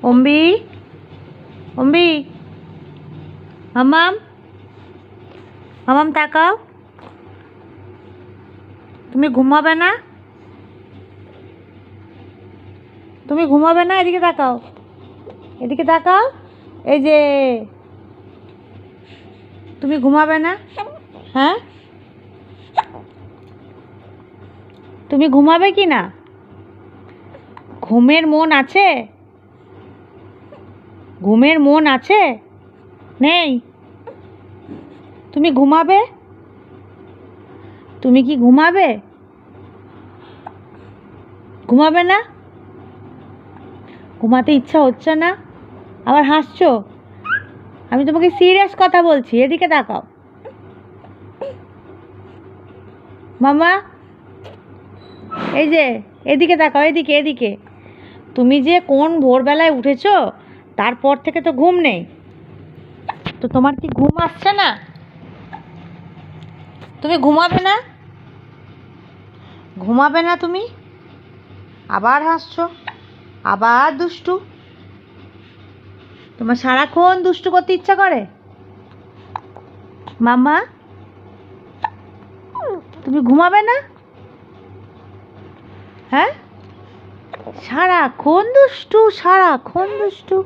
অম্বি, অম্বি, মামাম, মামাম তাকাও। তুমি ঘুমাবে না? তুমি ঘুমাবে না? এদিকে তাকাও, এদিকে তাকাও। এই যে তুমি ঘুমাবে না? হ্যাঁ, তুমি ঘুমাবে কি না? ঘুমের মন আছে? ঘুমের মন আছে? নেই? তুমি ঘুমাবে? তুমি কি ঘুমাবে? ঘুমাবে না? ঘুমাতে ইচ্ছা হচ্ছে না? আবার হাসছো? আমি তোমাকে সিরিয়াস কথা বলছি, এদিকে তাকাও। মামা, এই যে এদিকে তাকাও, এদিকে এদিকে। তুমি যে কোন ভোরবেলায় উঠেছো, তারপর থেকে তো ঘুম নেই। তো তোমার কি ঘুম আসছে না? তুমি ঘুমাবে না? ঘুমাবে না তুমি? আবার হাসছো, আবার দুষ্টু। তোমার সারাক্ষণ দুষ্টু করতে ইচ্ছা করে? মামা, তুমি ঘুমাবে না? হ্যাঁ, সারাক্ষণ দুষ্টু, সারাক্ষণ দুষ্টু।